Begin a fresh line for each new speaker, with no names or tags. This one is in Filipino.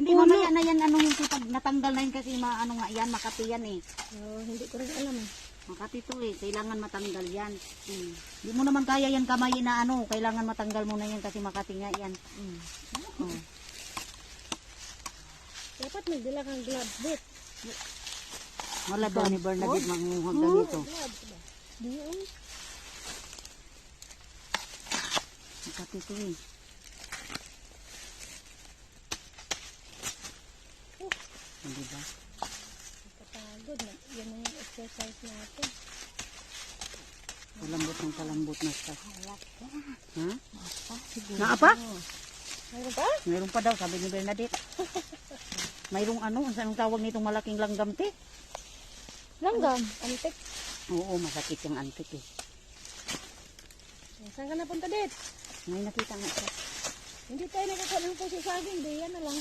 Hindi, mamaya na yan, ano yung pag natanggal na yun kasi ano nga yan, Makati yan eh.
Hindi ko rin alam eh.
Makati to eh, kailangan matanggal yan. Hindi mo naman kaya yan kamay na ano, kailangan matanggal mo na yan kasi Makati nga yan. Oh.
Dapat magdala kang glove bit.
Wala daw ni Bernadette manguhag na dito.
Diyon.
Makati to eh. Hindi ba?
Kapagod na. Yan na yung exercise natin.
Kalambot na sa. Ha?
Siguro.
Naapa?
Mayroon pa?
Mayroon pa daw, sabi ni Bernadette. Mayroong ano, anong tawag nitong malaking langgam te?
Langgam. Antik.
Oo, masakit yung antik eh.
Saan ka napunta, Det?
May nakita nga siya.
Hindi tayo nakakalang po sa saging. Di yan na lang.